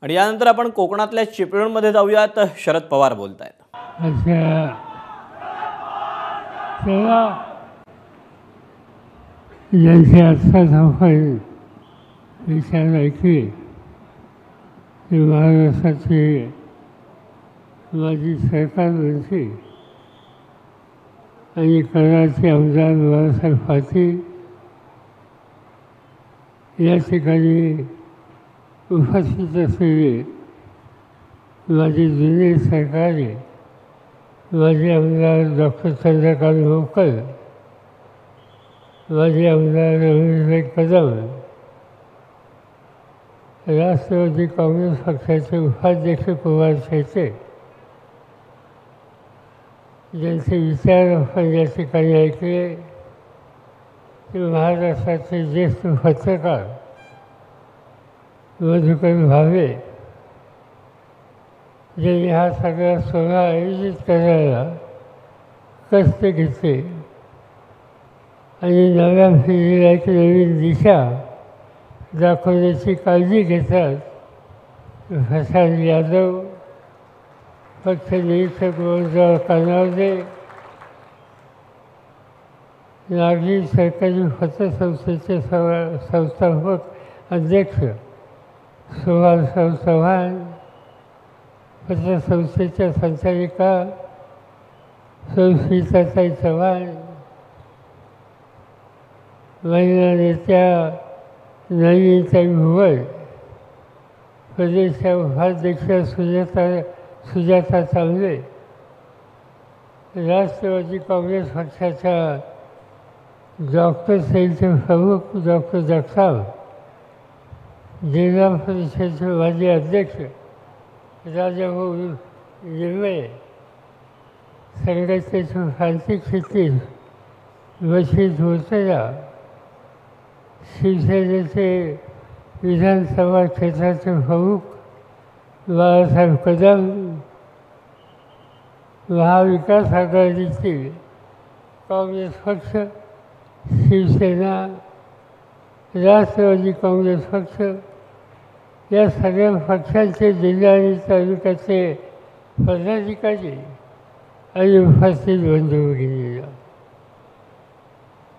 आणि यानंतर आपण कोकणातल्या चिपळूणमध्ये जाऊयात. शरद पवार बोलतायत. जैसे अच्छा सफाई विचार ऐकली की महाराष्ट्राची माझी सरकार बनते आणि कराची आमदार बाळासाहेब पाटील या ठिकाणी उपस्थित असलेले माझे जुने सहकारी माझे आमदार डॉक्टर चंद्रकांत भोकर, माझे आमदार रवींद्र कदम, राष्ट्रवादी काँग्रेस पक्षाचे उपाध्यक्ष कुमार शेटे ज्यांचे विचार आपण या ठिकाणी ऐकले ते महाराष्ट्राचे ज्येष्ठ पत्रकार मधुकर भावे ज्यांनी हा सगळा सोहळा आयोजित करायला कष्ट घेतले आणि नव्या पिढीला एक नवीन दिशा दाखवण्याची काळजी घेतात. प्रशांत यादव, पक्ष निरीक्षक गोविंदराव कानावदे, नागरी सरकारी पतसंस्थेचे संस्थापक अध्यक्ष सुभाषराव चव्हाण, पतसंस्थेच्या संचालिका सुस्मिताताई चव्हाण, महिला नेत्या नलिनीताई भुवळ, प्रदेश उपाध्यक्ष सुजाता चांगले, राष्ट्रवादी काँग्रेस पक्षाच्या डॉक्टर सेलचे प्रमुख डॉक्टर जगताप, जिल्हा परिषदेचे माजी अध्यक्ष राजाभाऊ निर्मळे, संघटनेचे प्रांतिक सचिव बशीर मुर्तजा, शिवसेनेचे विधानसभा क्षेत्राचे प्रमुख बाळासाहेब कदम, महाविकास आघाडीतील काँग्रेस पक्ष, शिवसेना, राष्ट्रवादी काँग्रेस पक्ष या सगळ्या पक्षांचे जिल्हा आणि तालुक्याचे पदाधिकारी आणि उपस्थित बंधू भगिनींनो,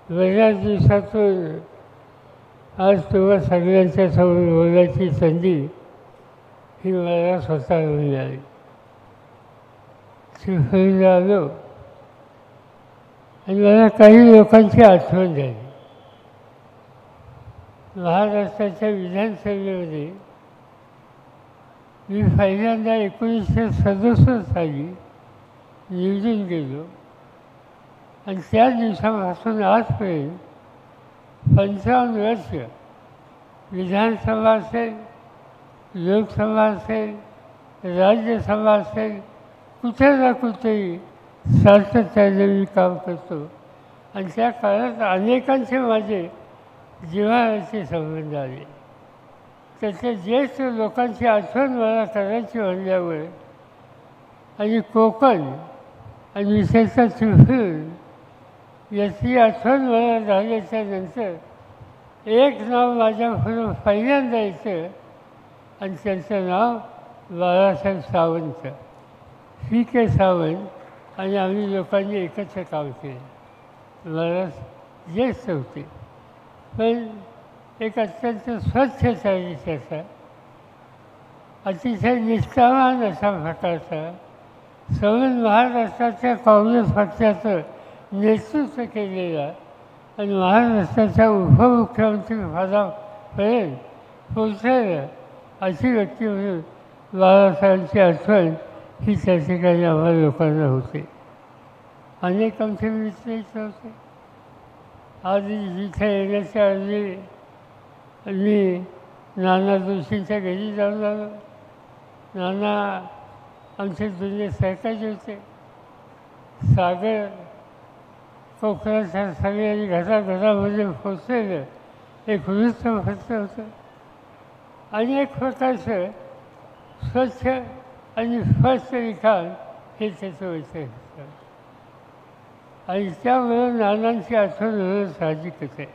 बऱ्याच दिवसातून आज तुम्हा सगळ्यांच्या समोर बोलायची संधी ही मला स्वतःला मिळाली. चिपळूणला आलो आणि मला काही लोकांची आठवण झाली. महाराष्ट्राच्या विधानसभेमध्ये मी पहिल्यांदा 1967 साली निवडून गेलो आणि त्या दिवसापासून आजपर्यंत 55 वर्ष विधानसभा असेल, लोकसभा असेल, राज्यसभा असेल, कुठे ना कुठेही सातत्याने मी काम करतो आणि त्या काळात अनेकांचे माझे जिव्हाळ्याचे संबंध आले. त्याच्या ज्येष्ठ लोकांची आठवण मला करायची म्हणल्यावर आणि कोकण आणि विशेषतः चिपळूण याची आठवण मला झाल्याच्या नंतर एक नाव माझ्यापुढं पहिल्यांदा येतं आणि त्यांचं नाव बाळासाहेब सावंत, CK सावंत. आणि आम्ही लोकांनी एकत्र काम केलं. मला ज्येष्ठ होते पण एक अत्यंत स्वच्छ चरित्राचा, अतिशय निष्ठावान अशा प्रकारचा, संपूर्ण महाराष्ट्राच्या काँग्रेस पक्षाचं नेतृत्व केलेला आणि महाराष्ट्राच्या उपमुख्यमंत्री पदापर्यंत पोचलेलं अशी व्यक्ती म्हणून बाळासाहेबांची आठवण ही त्या ठिकाणी आम्हाला लोकांना होते. अनेक आमचे मित्रही होते. आज जिथे येण्याच्या आधी मी नाना जोशींच्या घरी जाऊन आलो. नाना आमचे जुने सहकारी होते. सागर कोकणाच्या सगळ्यांनी घराघरामध्ये पोचलेलं एक वृत्तपत्र होतं. अनेक प्रकारचं स्वच्छ आणि स्पष्ट लिखाण हे त्याचं वैशिष्ट्य होतं आणि त्यामुळे नानांची आठवण होणं साहजिकच आहे.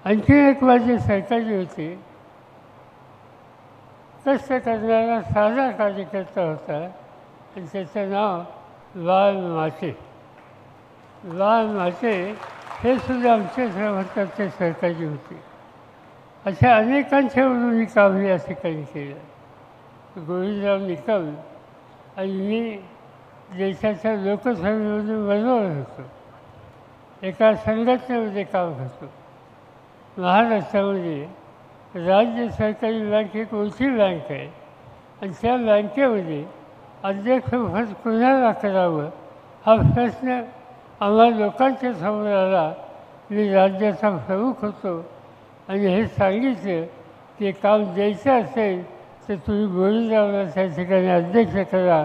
आणखी एक माझे सहकारी होते कष्ट करणारा साधा कार्यकर्ता होता आणि त्याचं नाव बाळ माटे. बाळ माटे हे सुद्धा आमच्या श्रीमंतांचे सहकारी होते. अशा अनेकांच्यावरून मी काम या ठिकाणी केलं. गोविंदराव निकम आणि मी देशाच्या लोकसभेमध्ये बनवत होतो. एका संघटनेमध्ये काम करतो. महाराष्ट्रामध्ये राज्य सरकारी बँक एक मोठी बँक आहे आणि त्या बँकेमध्ये अध्यक्षपद कुणाला करावं हा प्रश्न आम्हा लोकांच्या समोर आला. मी राज्याचा प्रमुख होतो आणि हे सांगितलं की काम द्यायचं असेल तर तुम्ही गोविंदरावला त्या ठिकाणी अध्यक्ष करा.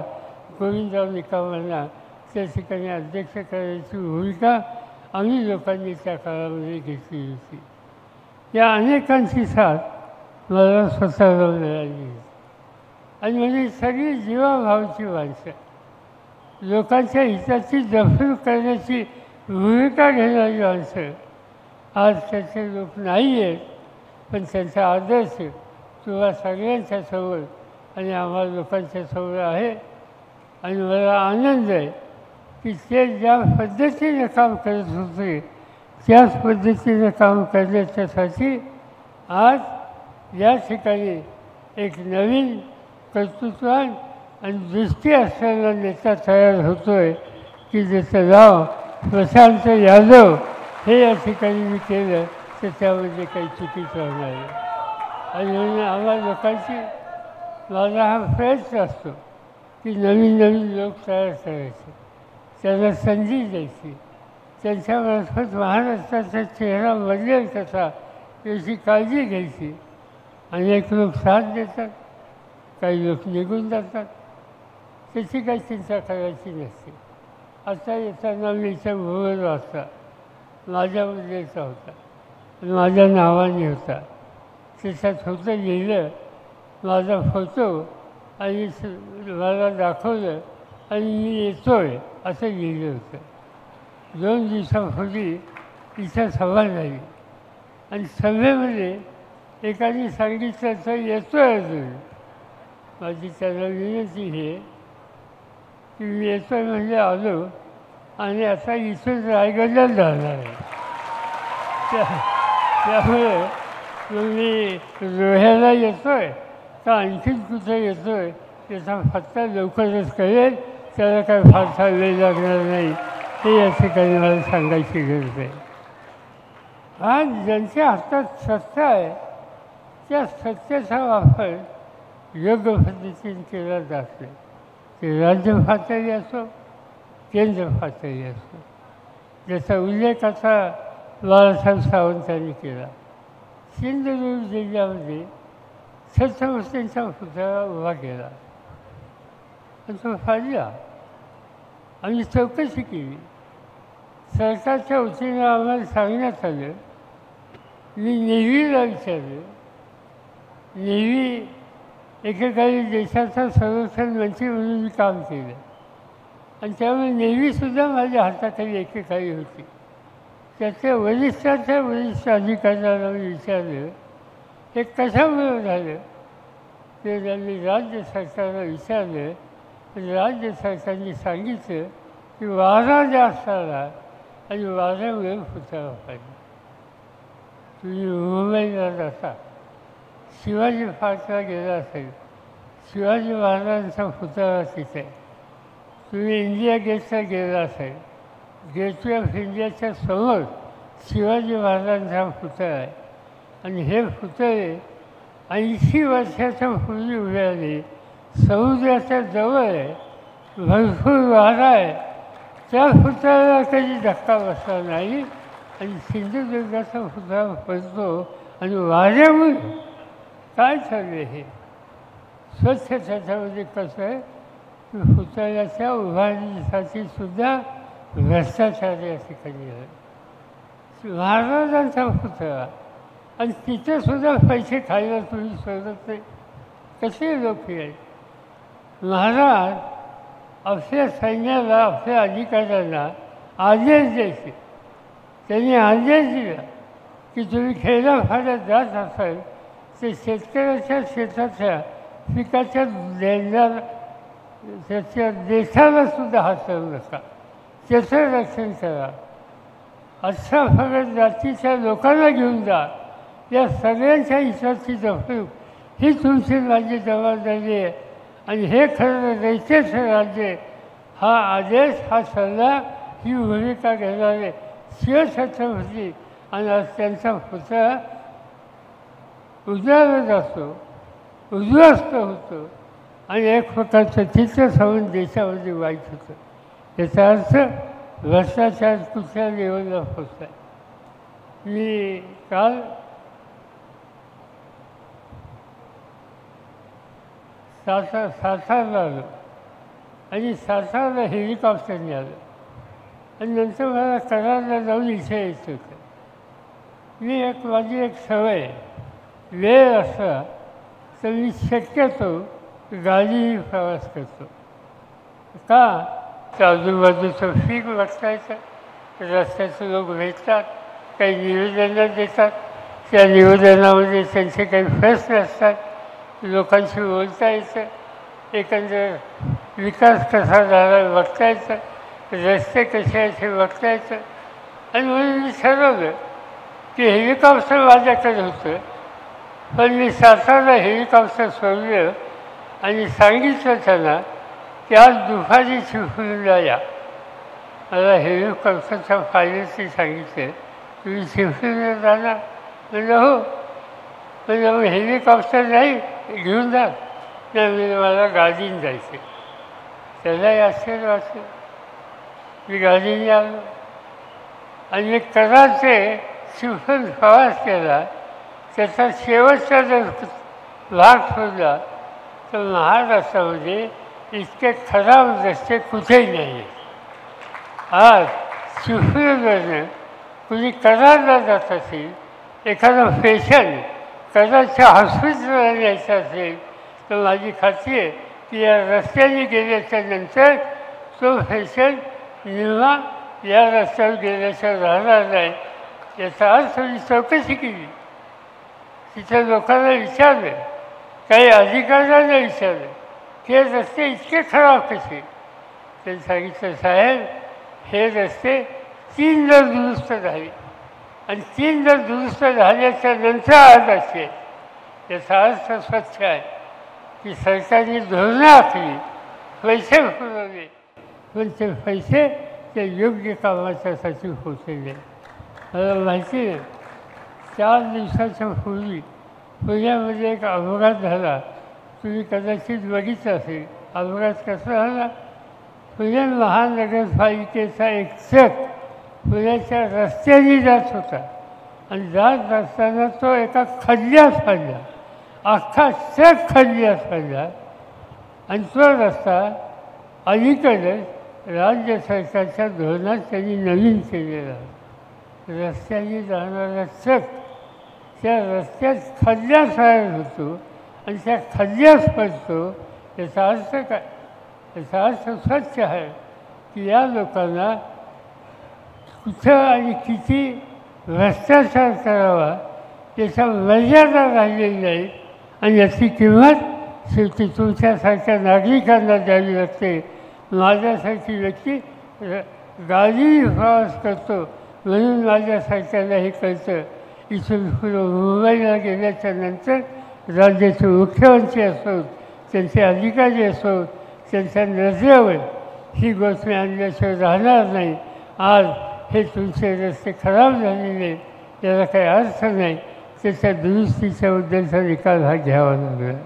गोविंदराव निकमांना त्या ठिकाणी अध्यक्ष करायची भूमिका आम्ही लोकांनी त्या काळामध्ये घेतली होती. या अनेकांची साथ मला स्वतःला मिळाली आणि म्हणजे सगळी जीवाभावाची माणसं, लोकांच्या हिताची जपणूक करण्याची भूमिका घेणारी माणसं. आज त्याचे लोक नाही आहेत, पण त्यांचा आदर्श तुम्हा सगळ्यांच्या समोर आणि आम्हाला लोकांच्या समोर आहे. आणि मला आनंद आहे की ते ज्या पद्धतीने काम करत होते त्याच पद्धतीने काम करण्याच्यासाठी आज या ठिकाणी एक नवीन कर्तृत्वान आणि दृष्टी असलेला नेता तयार होतो आहे की ज्याचं नाव प्रशांत यादव हे या ठिकाणी मी केलं तर त्यामध्ये काही चुकीचं होणार नाही. आणि म्हणून आम्हाला लोकांची माझा हा प्रयत्न असतो की नवीन नवीन लोक तयार करायचे, त्यांना संधी द्यायची, त्यांच्यामार्फत महाराष्ट्राचा चेहरा बदलेल कसा याची काळजी घ्यायची. अनेक लोक साथ देतात, काही लोक निघून जातात, त्याची काही चिंता करायची नसते. आता येताना मी इथं भूगोल वाचता माझ्याबद्दलचा होता आणि माझ्या नावाने होता. त्याच्यात होतं लिहिलं माझा फोटो आणि मला दाखवलं आणि मी येतो आहे असं लिहिलं होतं. 2 दिवसापूर्वी इथं सभा झाली आणि सभेमध्ये एकाने सांगितलं तर येतो आहे अजून. माझी त्याला विनंती आहे की मी येतो आहे म्हणजे आलो आणि आता इथून रायगडला जाणार आहे. त्यामुळे मग मी रोह्याला येतो आहे का आणखीन कुठं येतो आहे त्याचा पत्ता लवकरच कळेल. त्याला काय फारसा वेळ लागणार नाही हे या ठिकाणी मला सांगायची गरज आहे. आज ज्यांच्या हातात सत्ता आहे त्या सत्तेचा वापर योग्य पद्धतीने केला जात नाही. ते राज्य पातळी असो, केंद्र पातळी असो. ज्याचा उल्लेख आता बाळासाहेब सावंतांनी केला. सिंधुदुर्ग जिल्ह्यामध्ये छत्रपतींचा पुतळा उभा केला आणि तो फाडला. आम्ही चौकशी केली. सरकारच्या वतीनं आम्हाला सांगण्यात आलं. मी नेव्हीला विचारलं. नेव्ही एकेकाळी देशाचा संरक्षण मंत्री म्हणून मी काम केलं आणि त्यामुळे नेव्हीसुद्धा माझ्या हाताखाली एकेकाळी होती. त्याच्या वरिष्ठाच्या वरिष्ठ अधिकाऱ्याला मी विचारलं हे कशामुळे झालं. ते त्यांनी राज्य सरकारला विचारलं आणि राज्य सरकारने सांगितलं की वारा जास्त आला आणि वाऱ्यामुळे पुतळा पाहिजे. तुम्ही मुंबईला जाता, शिवाजी पार्कला गेला असेल, शिवाजी महाराजांचा पुतळा तिथे. तुम्ही इंडिया गेटला गेला असेल, गेटवे ऑफ इंडियाच्या समोर शिवाजी महाराजांचा पुतळा आहे आणि हे पुतळे 80 वर्षाच्या पूर्वी उभे. समुद्राच्या जवळ आहे, भरपूर वारा आहे. त्या पुतळ्याला कधी धक्का बसला नाही आणि सिंधुदुर्गाचा पुतळा पडतो आणि वाऱ्यामुळे काय चालले हे स्वच्छ. त्याच्यामध्ये कसं आहे की पुतळ्याच्या उभारणीसाठी सुद्धा भ्रष्टाचार या ठिकाणी आहे. महाराजांचा पुतळा आणि तिथेसुद्धा पैसे खायला तुम्ही शोधत नाही. कसे लोक आहेत. महाराज आपल्या सैन्याला, आपल्या अधिकाऱ्यांना आदेश द्यायचे. त्यांनी आदेश दिला की तुम्ही खेड्यापाड्यात जात असाल तर शेतकऱ्याच्या शेताच्या पिकाच्या देणार त्याच्या देशाला सुद्धा हातवू नका, त्याचं रक्षण करा. अशा सगळ्या जातीच्या लोकांना घेऊन जा. या सगळ्यांच्या हिताची जपणूक ही तुमची माझी जबाबदारी आहे. आणि हे खरं रयतेचं राज्य, हा आदेश, हा सल्ला, ही भूमिका घेणारे शिवछत्रपती आणि आज त्यांचा पुतळा उजाळला जातो, उद्ध्वस्त होतो आणि एक प्रकारचं चित्र समजून देशामध्ये वाईट होतं. याचा अर्थ भ्रष्टाचार कुठल्या लेवलला पोचला. मी काल सातारला आलो आणि सातारला हेलिकॉप्टरने आलो आणि नंतर मला कराडला जाऊन इथे यायचं होतं. माझी एक सवय, वेळ असला तर मी शक्यतो गाडीने प्रवास करतो. का तर आजूबाजूचं फीक बघतायचं, रस्त्याचे लोक भेटतात, काही निवेदनं देतात, त्या निवेदनामध्ये त्यांचे काही प्रश्न असतात, लोकांशी बोलता येतं, एकंदर विकास कसा झाला बघता येतं, रस्ते कसे आहेत हे बघता येतं. आणि म्हणून मी ठरवलं की हेलिकॉप्टर माझ्याकडे होतं, पण मी सातारला हेलिकॉप्टर सोडलं आणि सांगितलं त्यांना की आज दुपारी चिपळूणला या. मला हेलिकॉप्टरच्या फायद्याचे सांगितलं, तुम्ही चिपळूणला जाणार? म्हणजे हो. म्हणजे मग हेलिकॉप्टर नाही घेऊन जा. नाही म्हणजे मला गाडीने जायचं. त्यालाही आश्चर्य वाटलं. मी गाडीने आलो आणि मी कराडचे चिपळूण प्रवास केला. त्याचा शेवटचा जर भाग सोडला तर महाराष्ट्रामध्ये इतके खराब रस्ते कुठेही नाही आहेत. आज चिपळूणवरनं कुणी कराडला जात असेल, एखादा पेशंट कराडच्या हॉस्पिटलला न्यायचं असेल तर माझी खात्री आहे की या रस्त्याने गेल्याच्या नंतर तो पेशंट निम्मा या रस्त्यावर गेल्याच्या राहणार नाही. याचा अर्थ मी चौकशी केली, तिथं लोकांना विचारलं, काही अधिकाऱ्यांना विचारलं की हे रस्ते इतके खराब कसे. त्यांनी सांगितलं, साहेब हे रस्ते 3 दुरुस्त झाले आणि 3 दुरुस्त झाल्याच्या नंतर आज असे. याचा अर्थ स्वच्छ आहे की सरकारने धोरणं आखली, पैसे पुरवले, पण ते पैसे ते योग्य कामाच्यासाठी पोचले. मला माहिती आहे 4 दिवसाच्या पूर्वी पुण्यामध्ये एक अपघात झाला. तुम्ही कदाचित बघितलं असेल. अपघात कसा झाला? पुणे महानगरपालिकेचा एक ट्रक पुण्याच्या रस्त्याने जात होता आणि जात असताना तो एका खड्ड्यात पडला. अख्खा ट्रक खड्ड्यात पडला आणि तो रस्ता अलीकडेच राज्य सरकारच्या धोरणात त्यांनी नवीन केलेला. रस्त्याने जाणारा ट्रक त्या रस्त्यात खड्ड्यात तयार होतो आणि त्या खड्ड्यात पडतो. याचा अर्थ काय? याचा अर्थ स्वच्छ आहे की या लोकांना कुठं आणि किती भ्रष्टाचार करावा त्याच्या मर्यादा राहिलेली नाही आणि याची किंमत शेवटी तुमच्यासारख्या नागरिकांना द्यावी लागते. माझ्यासारखी व्यक्ती गाडीने प्रवास करतो म्हणून माझ्यासारख्याला हे कळतं. इथून पुढं मुंबईला गेल्याच्या नंतर राज्याचे मुख्यमंत्री असोत, त्यांचे अधिकारी असोत, त्यांच्या नजरेवर ही गोष्ट आणल्याशिवाय राहणार नाही. आज हे तुमचे रस्ते खराब झालेले, याला काही अर्थ नाही. त्याच्या दुरुस्तीच्या उद्देशाचा निकाल हा घ्यावा लागला.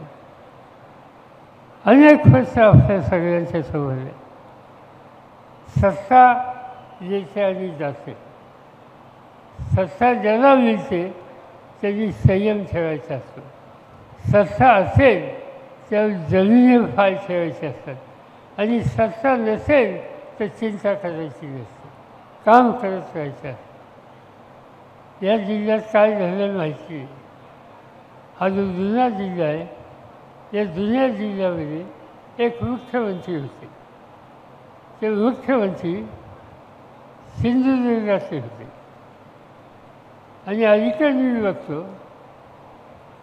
अनेक प्रश्न आपल्या सगळ्यांच्या समोर आहे. सत्ता येते आणि जाते. सत्ता ज्याला मिळते त्यांनी संयम ठेवायचा असतो. सत्ता असेल त्यावर जमिनीवर पाय ठेवायचे असतात आणि सत्ता नसेल तर चिंता करायची नसते, काम करत राहायचं असतं. या जिल्ह्यात काय झालं माहिती आहे? हा जो जुना जिल्हा आहे, या जुन्या जिल्ह्यामध्ये एक मुख्यमंत्री होते. ते मुख्यमंत्री सिंधुदुर्गाचे होते आणि अलीकडे मी बघतो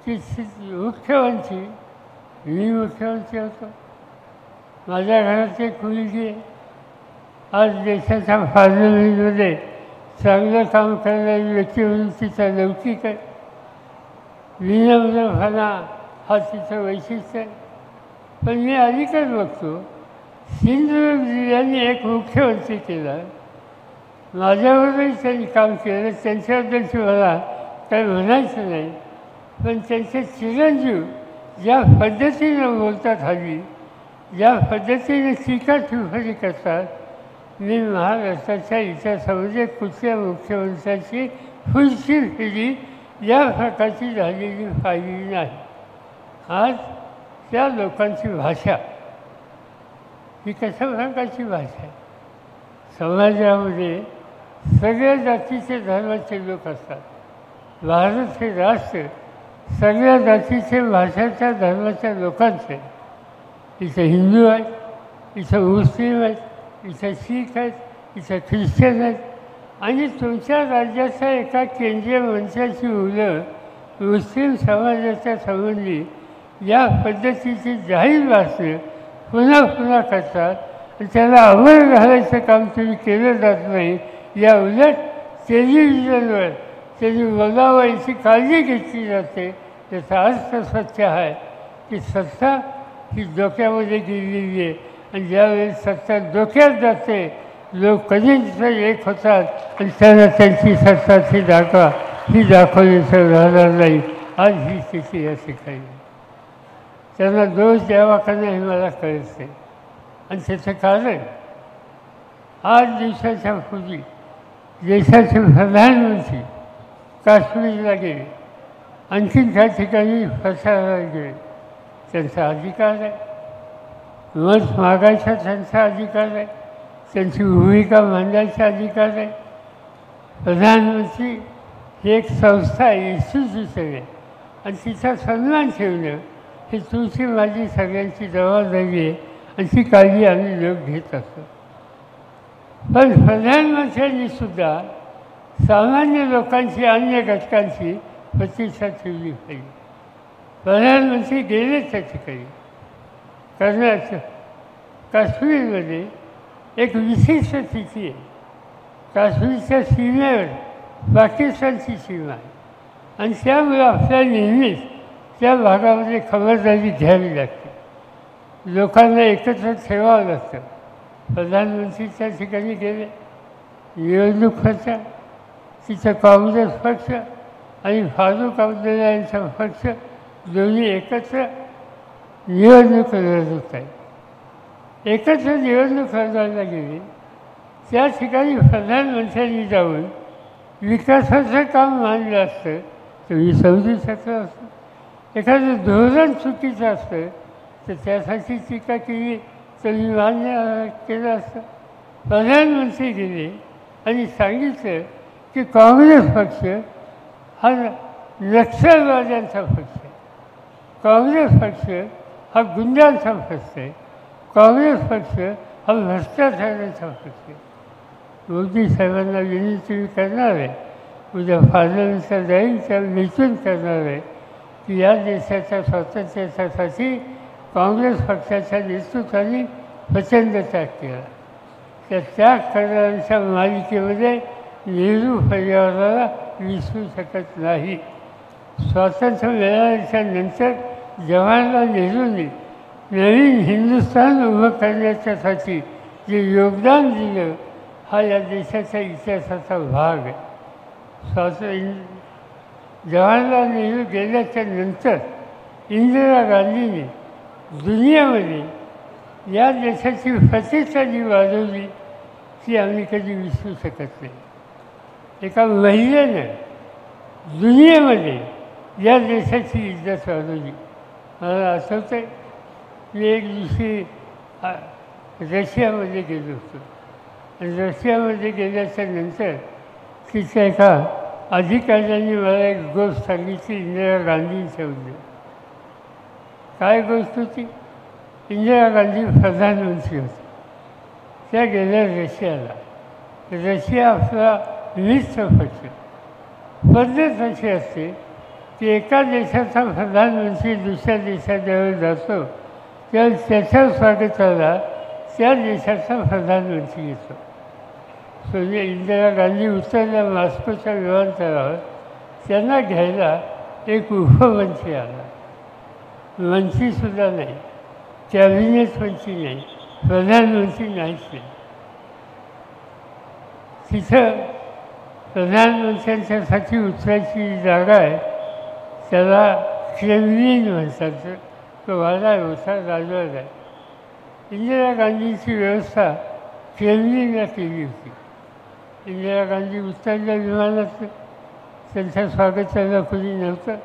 की मुख्यमंत्री मी मुख्यमंत्री होतो. माझ्या घरात एक मुलगी आहे. आज देशाच्या पार्लमेंटमध्ये चांगलं काम करणारी व्यक्ती म्हणून तिचा लौकिक आहे. विनम्रपणा हा तिचं वैशिष्ट्य आहे. पण मी अलीकडे बघतो, सिंधुदुर्ग जिल्ह्याने एक मुख्यमंत्री केला. माझ्याबरोबरही त्यांनी काम केलं, त्यांच्याबद्दलची मला काही म्हणायचं नाही. पण त्यांचे चिरंजीव ज्या पद्धतीनं बोलतात हल्ली, ज्या पद्धतीने टीका टिप्पणी करतात, मी महाराष्ट्राच्या इतिहासामध्ये कुठल्या मुख्यमंत्र्याची पुढची पिढी या प्रकारची झालेली पाहिली नाही. आज त्या लोकांची भाषा ही कशा प्रकारची भाषा आहे? समाजामध्ये सगळ्या जातीचे धर्माचे लोक असतात. भारत हे राष्ट्र सगळ्या जातीचे भाषाच्या धर्माच्या लोकांचे. इथं हिंदू आहेत, इथं मुस्लिम आहेत, इथं शीख आहेत, इथं ख्रिश्चन आहेत. आणि तुमच्या राज्याच्या एका केंद्रीय मंत्र्याची मुलं मुस्लिम समाजाच्या संबंधी या पद्धतीची जाहीर भाषणे पुन्हा पुन्हा करतात आणि त्याला अमर घालायचं काम तुम्ही केलं जात नाही. या उलट टेलिव्हिजनवर त्यांनी बोलावं याची काळजी घेतली जाते. त्याचा अर्थ सत्य आहे की सत्ता ही डोक्यामध्ये गेलेली आहे आणि ज्यावेळेस सत्ता डोक्यात जाते लोक कधीच एक होतात आणि त्यांना त्यांची सत्ता ही दाखवण्याचं राहणार नाही. आज ही स्थिती या ठिकाणी. त्यांना दोष द्यावा का नाही मला कळत नाही. आणि त्याचं कारण 8 दिवसाच्या पूर्वी देशाचे प्रधानमंत्री काश्मीरला गेले, आणखीन त्या ठिकाणी प्रचाराला गेले. त्यांचा अधिकार आहे, मत मागायचा त्यांचा अधिकार आहे, त्यांची भूमिका मांडायचा अधिकार आहे. प्रधानमंत्री ही एक संस्था आहे, इन्स्टिट्यूशन आहे आणि तिचा सन्मान ठेवणं ही तुमची माझी सगळ्यांची जबाबदारी आहे आणि ती काळजी आम्ही लोक घेत असतो. पण प्रधानमंत्र्यांनी सुद्धा सामान्य लोकांची, अन्य घटकांची प्रतीक्षा ठेवली पाहिजे. प्रधानमंत्री गेले त्या ठिकाणी. काश्मीरमध्ये एक विशिष्ट स्थिती आहे. काश्मीरच्या सीमेवर पाकिस्तानची सीमा आहे आणि त्यामुळे आपल्या नेहमीच त्या भागामध्ये खबरदारी घ्यावी लागते. लोकांना एकत्र ठेवावं लागतं. प्रधानमंत्री त्या ठिकाणी गेले, निवडणूक होत्या. तिथं काँग्रेस पक्ष आणि फारुख अब्दुल्ला यांचा पक्ष दोन्ही एकत्र निवडणूक लढत होत आहे. एकत्र निवडणूक लढवायला गेली. त्या ठिकाणी प्रधानमंत्र्यांनी जाऊन विकासाचं काम मांडलं असतं तर मी समजू शकलो असतं. एखादं धोरण चुकीचं असतं तर त्यासाठी टीका केली तर मी मान्य केलं असतं. प्रधानमंत्री गेले आणि सांगितलं की काँग्रेस पक्ष हा नक्षलवाद्यांचा पक्ष आहे, काँग्रेस पक्ष हा गुंडांचा पक्ष आहे, काँग्रेस पक्ष हा भ्रष्टाचाराचा पक्ष आहे. मोदी साहेबांना विनंती करणार आहे, उद्या पार्लमेंटला जाईल त्या विचार करणार आहे की या देशाच्या स्वातंत्र्यासाठी काँग्रेस पक्षाच्या नेतृत्वाने प्रचंड त्याग केला. त्या त्याग करणाऱ्यांच्या मालिकेमध्ये नेहरू परिवाराला विसरू शकत नाही. स्वातंत्र्य मिळाल्याच्या नंतर जवाहरलाल नेहरूंनी नवीन हिंदुस्थान उभं करण्याच्यासाठी जे योगदान दिलं हा या देशाच्या इतिहासाचा भाग आहे. जवाहरलाल नेहरू गेल्याच्या नंतर इंदिरा गांधींनी दुनियामध्ये या देशाची प्रतिष्ठा जी वाढवली ती आम्ही कधी विसरू शकत नाही. एका महिलेनं दुनियेमध्ये या देशाची इज्जत वाढवली. मला आठवतं आहे मी एक दिवशी रशियामध्ये गेलो होतो आणि रशियामध्ये गेल्याच्या नंतर तिच्या एका अधिकाऱ्यांनी मला एक गोष्ट सांगितली इंदिरा गांधींच्याबद्दल. काय गोष्ट होती? इंदिरा गांधी प्रधानमंत्री होते. त्या गेल्या रशियाला. रशिया आपला मित्र पक्ष. पद्धत अशी असते की एका देशाचा प्रधानमंत्री दुसऱ्या देशात जेव्हा जातो तेव्हा त्याच्या स्वागताला त्या देशाचा प्रधानमंत्री येतो. सोनिया इंदिरा गांधी उतरल्या मॉस्कोच्या विमानतळावर. त्यांना घ्यायला एक उपमंत्री आला. मंत्रीसुद्धा नाही, कॅबिनेट मंत्री नाही, प्रधानमंत्री नाहीच नाही. तिथं प्रधानमंत्र्यांच्यासाठी उतरायची जागा आहे, त्याला क्रेमलिन म्हणतात. तो वाडा होता, राजवाडा आहे. इंदिरा गांधींची व्यवस्था क्रेमलिनला केली होती. इंदिरा गांधी उतरल्या विमानात, त्यांचं स्वागत करायला कोणी नव्हतं.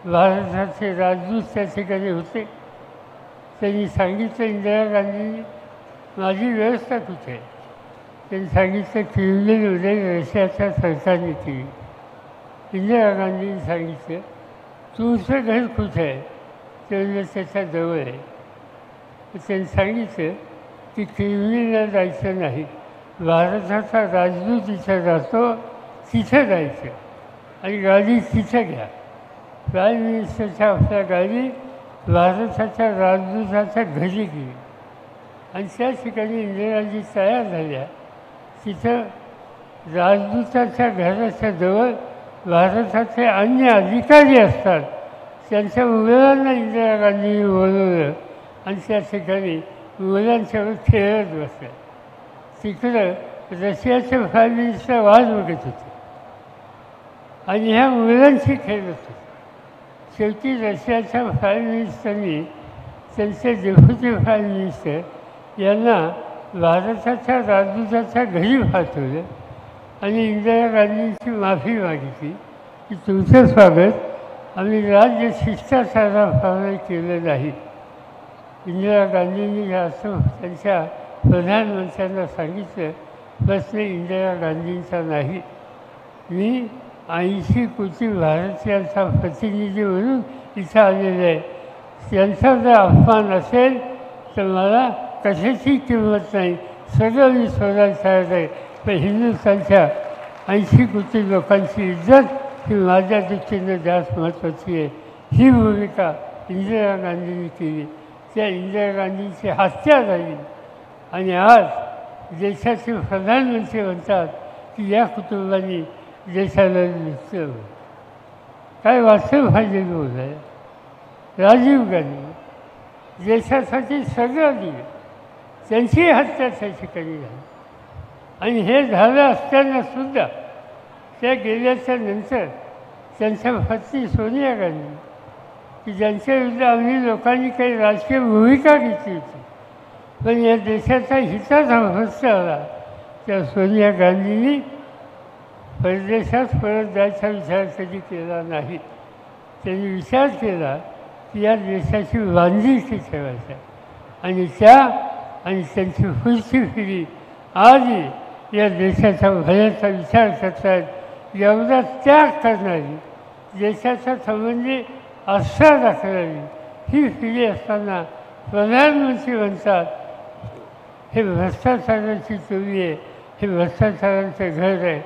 भारताचे राजदूत त्या ठिकाणी होते. त्यांनी सांगितलं इंदिरा गांधींनी, माझी व्यवस्था कुठे आहे? त्यांनी सांगितलं क्रेमलिनमध्ये रशियाच्या सरकारने केली. इंदिरा गांधींनी सांगितलं तुमचं घर कुठे आहे? ते त्याच्या जवळ आहे. त्यांनी सांगितलं की क्रेमलिनला जायचं नाही, भारताचा राजदूत इथं जातो तिथं जायचं आणि गाडी तिथं घ्या. प्राईम मिनिस्टरच्या आपल्या गाडी भारताच्या राजदूताच्या घरी गेली आणि त्या ठिकाणी इंदिराजी तयार झाल्या. तिथं राजदूताच्या घराच्या जवळ भारताचे अन्य अधिकारी असतात. त्यांच्या मुलांना इंदिरा गांधींनी बोलवलं आणि त्या ठिकाणी मुलांच्यावर खेळत बसल्या. तिकडं रशियाचे प्राईम मिनिस्टर वाट बघत होते आणि ह्या मुलांशी खेळत होते. शेवटी रशियाच्या प्राईम मिनिस्टरनी त्यांचे डेप्युटी प्राईम मिनिस्टर यांना भारताच्या राजदूताच्या घरी पाठवलं आणि इंदिरा गांधींची माफी मागितली की तुमचं स्वागत आम्ही राज्य शिष्टाचाराप्रमाणे केलं नाही. इंदिरा गांधींनी असं त्यांच्या प्रधानमंत्र्यांना सांगितलं, प्रश्न इंदिरा गांधींचा नाही, मी 80 कोटी भारतीयांचा प्रतिनिधी म्हणून इथं आलेलं आहे. त्यांचा जर अपमान असेल तर मला कशाची किंमत नाही, सगळं मी सोडायला तयार आहे. पण हिंदुस्थानच्या 80 कोटी लोकांची इज्जत ही माझ्या दृष्टीनं जास्त महत्त्वाची आहे. ही भूमिका इंदिरा गांधींनी केली. त्या इंदिरा गांधींची हत्या झाली आणि आज देशाचे प्रधानमंत्री म्हणतात की या कुटुंबांनी देशाला लुटलं. काय वाचलं पाहिजे बोल आहे. राजीव गांधी देशासाठी सगळं दिलं, त्यांची हत्या त्या ठिकाणी झाली. आणि हे झालं असतानासुद्धा त्या गेल्याच्या नंतर त्यांच्या पत्नी सोनिया गांधी की ज्यांच्या विरुद्ध आम्ही लोकांनी काही राजकीय भूमिका घेतली होती, पण या देशाचा हिताचा भ्रष्ट आला, त्या सोनिया गांधींनी परदेशात परत जायचा विचार कधी केला नाही. त्यांनी विचार केला की या देशाची बांधिलकी ठेवायचा आणि त्यांची पुढची पिढी आजही या देशाच्या भल्याचा विचार करतात. एवढा त्याग करणारी, देशाच्या संबंधी आस्था दाखवणारी ही पिढी असताना प्रधानमंत्री म्हणतात हे भ्रष्टाचाराची चोरी आहे, हे भ्रष्टाचाराचं घर आहे,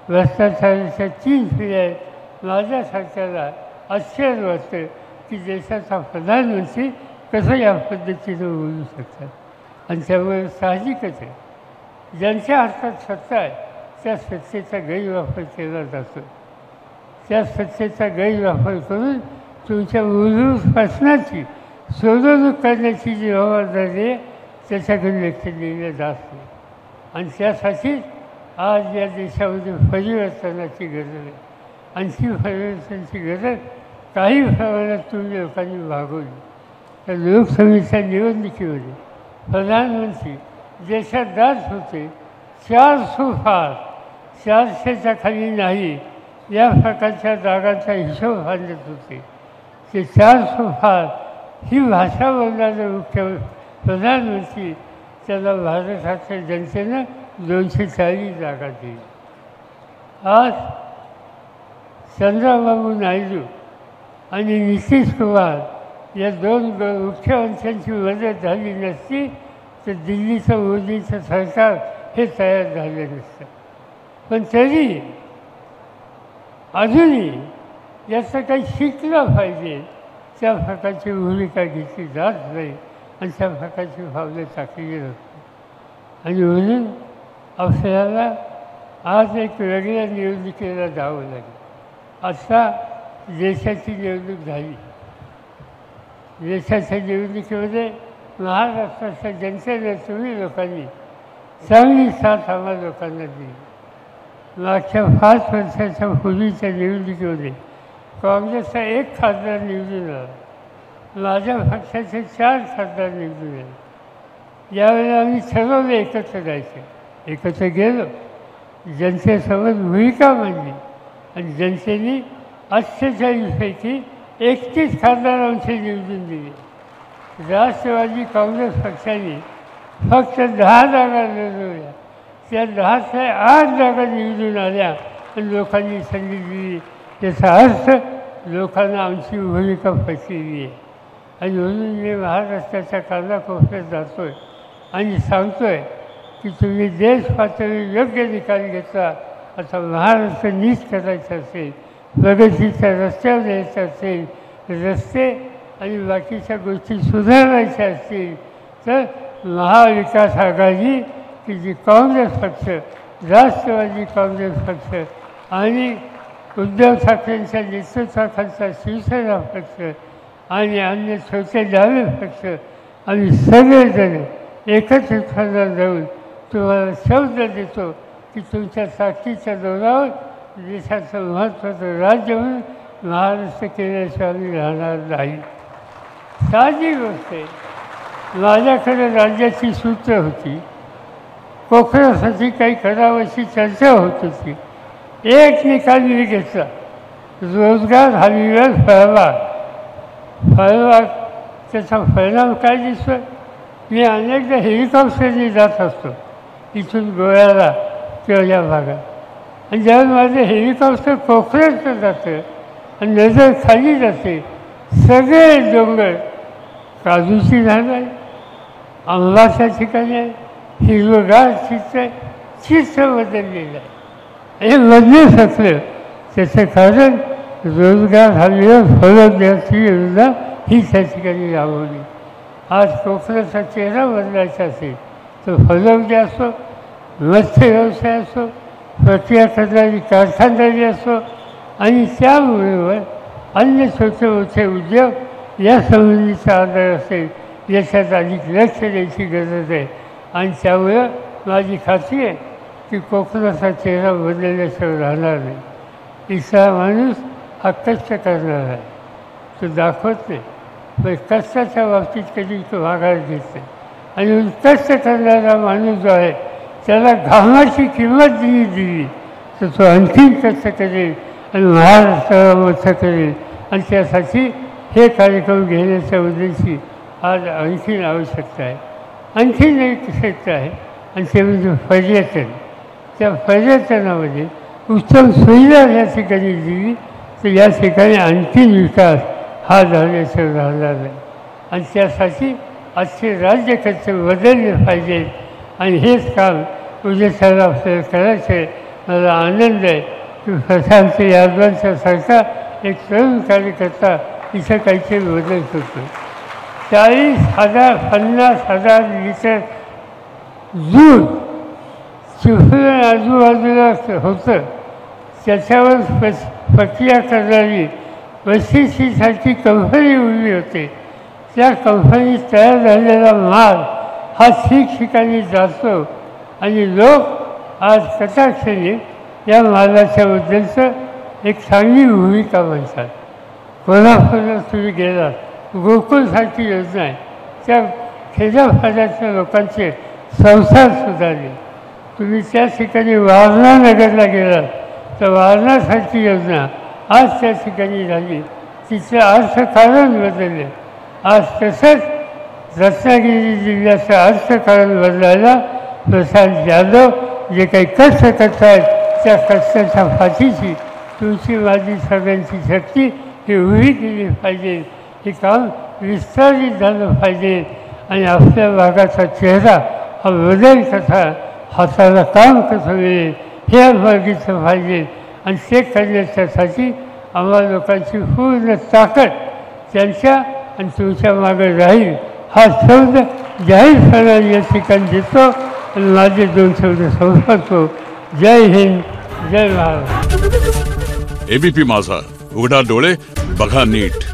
भ्रष्टाचाराच्या 3 पिढ्या आहेत. माझ्यासारख्याला आश्चर्य वाटतं की देशाचा प्रधानमंत्री कसं या पद्धतीनं बोलू शकतात. आणि त्यामुळे साहजिकच आहे, ज्यांच्या हातात सत्ता आहे त्या सत्तेचा गैरवापर केला जातो. त्या सत्तेचा गैरवापर करून तुमच्या मूलभूत प्रश्नाची सोडवणूक करण्याची जी जबाबदारी आहे त्याच्याकडे लक्ष दिलं जात नाही. आणि त्यासाठी आज या देशामध्ये परिवर्तनाची गरज आहे. आणि ती परिवर्तनाची गरज काही प्रमाणात तुम्ही लोकांनी भागवली. तर लोकसभेच्या निवडणुकीमध्ये प्रधानमंत्री देशात जात होते 400 पार, 400च्या खाली नाही या प्रकारच्या जागांचा हिशोब बांधत होते. ते 400 पार ही भाषा बोलणारे मुख्य प्रधानमंत्री त्याला भारताच्या जनतेनं 240 जागा दिली. आज चंद्रबाबू नायडू आणि नितीश कुमार या 2 मुख्यमंत्र्यांची मदत झाली नसती तर दिल्लीचं मोदीचं सरकार हे तयार झालं नसतं. पण तरी अजूनही याचं काही शिकलं पाहिजे त्या प्रकारची भूमिका घेतली जात नाही आणि त्या प्रकारची पावलं टाकली जातात. आणि म्हणून आपल्याला आज एक वेगळ्या निवडणुकीला जावं लागेल. आता देशाची निवडणूक झाली. देशाच्या निवडणुकीमध्ये महाराष्ट्राच्या जनतेने तुम्ही लोकांनी चांगली साथ आम्हा लोकांना दिली. मागच्या 5 वर्षाच्या पूर्वीच्या निवडणुकीमध्ये काँग्रेसचा 1 खासदार निवडून आला. माझ्या पक्षाचे 4 खासदार निवडून आले. यावेळेला आम्ही ठरवलं एकत्र जायचं. एकत्र गेलो, जनतेसमोर भूमिका मांडली आणि जनतेने 48पैकी 31 खासदार आमचे निवडून दिले. राष्ट्रवादी काँग्रेस पक्षाने फक्त 10 जागा लढवल्या. त्या 10 ते 8 जागा निवडून आल्या आणि लोकांनी संधी दिली. त्याचा अर्थ लोकांना आमची भूमिका पचलेली आहे. आणि म्हणून मी महाराष्ट्राच्या कानाकोपऱ्यात जातो आहे आणि सांगतो आहे की तुम्ही देश पातळीवर योग्य निकाल घेतला. आता महाराष्ट्र नीट करायचं असेल, प्रगतीच्या रस्त्यावर यायचं असेल, रस्ते आणि बाकीच्या गोष्टी सुधारायच्या असतील तर महाविकास आघाडी की जी काँग्रेस पक्ष, राष्ट्रवादी काँग्रेस पक्ष आणि उद्धव ठाकरेंच्या नेतृत्वाखालचा शिवसेना पक्ष आणि अन्य छोटे डावे पक्ष आम्ही सगळेजण एकत्रितपणे जाऊन तुम्हाला शब्द देतो की तुमच्या ताकदीच्या जोरावर देशाचं महत्त्वाचं राज्य म्हणून महाराष्ट्र केल्याशिवाय आम्ही राहणार नाही. साधी गोष्ट आहे. माझ्याकडे राज्याची सूत्र होती. कोकणासाठी काही करावं अशी चर्चा होत होती. एक निकाल मी घेतला, रोजगार हमीवर फळबाग. फळबाग त्याचा परिणाम काय दिसतो? मी अनेकदा हेलिकॉप्टरने जात असतो इथून गोव्याला किंवा या भागात आणि ज्यावेळेस माझं हेलिकॉप्टर कोकणात जातं आणि नजर खाली जाते, सगळे डोंगर काजूची झाड आहे, आंबाच्या ठिकाणी आहे, हिरवगार चित्र बदललेलं आहे. हे बदलू शकलं त्याचं कारण रोजगार हमीवर फळबागाची योजना ही त्या ठिकाणी राबवली. आज कोकणाचा चेहरा बदलायचा असेल तर फळबाग असो, मत्स्य व्यवसाय असो, प्रक्रिया करणारी कारखानदारी असो आणि त्याबरोबर अन्य छोटे मोठे उद्योग या संबंधीचा आधार असेल याच्यात अधिक लक्ष द्यायची गरज आहे. आणि त्यामुळं माझी खात्री आहे की कोकणाचा चेहरा बदलल्याशिवाय राहणार नाही. इथला माणूस हा कष्ट करणार आहे, तो दाखवत नाही, पण कष्टाच्या बाबतीत कधी तो माघार घेत नाही. आणि कष्ट करणारा माणूस जो आहे त्याला घामाची किंमत दिली तर तो आणखीन कष्ट करेल आणि महाराष्ट्राला मोठं करेल. आणि त्यासाठी हे कार्यक्रम घेण्याच्या उद्देशी आज आणखीन आवश्यकता आहे. आणखीन एक क्षेत्र आहे आणि ते म्हणजे पर्यटन. त्या पर्यटनामध्ये उत्तम सुविधा या ठिकाणी दिली तर या ठिकाणी आणखीन विकास हा झाल्याशिवाय राहणार नाही. आणि त्यासाठी आजचे राज्यकर्ते बदलले पाहिजेत आणि हेच काम उद्देशाला आपल्याला करायचं आहे. मला आनंद आहे की प्रशांत यादवांच्या सारखा एक तरुण कार्यकर्ता इथं काहीतरी बदल करतो. 40,000 50,000 लिटर दूध चिपळूण आजूबाजूला होतं, त्याच्यावर प्रक्रिया करणारी वैशिष्ट्यीसारखी कंपनी उभी होते. त्या कंपनीत तयार झालेला माल हा ठिकठिकाणी जातो आणि लोक आज कटाक्षाने या मालाच्याबद्दलचं एक चांगली भूमिका मांडतात. कोल्हापूरला तुम्ही गेलात, गोकुळसारखी योजना आहे, त्या खेड्यापाड्याच्या लोकांचे संसार सुधारले. तुम्ही त्या ठिकाणी वारणा नगरला गेलात तर वारणासारखी योजना आज त्या ठिकाणी झाली, तिचं अर्थकारण बदलले. आज तसंच रत्नागिरी जिल्ह्याचं अर्थकारण बदलायला प्रशांत जाधव जे काही कष्ट करत आहेत त्या कष्टाच्या फाशीची तुमची माझी सगळ्यांची शक्ती ही उभी केली पाहिजे. हे काम विस्तारित झालं पाहिजे आणि आपल्या भागाचा चेहरा हा बदल कसा, हाताला काम कसं मिळेल हे बघितलं पाहिजे. आणि ते करण्याच्यासाठी आम्हा लोकांची पूर्ण ताकद त्यांच्या आणि तुमच्या मागे राहील हा शब्द जाहीरपणे या ठिकाणी देतो आणि माझे 2 शब्द संपवतो. जय हिंद, जय महाराष्ट्र. एबीपी माझा, उघडा डोळे बघा नीट.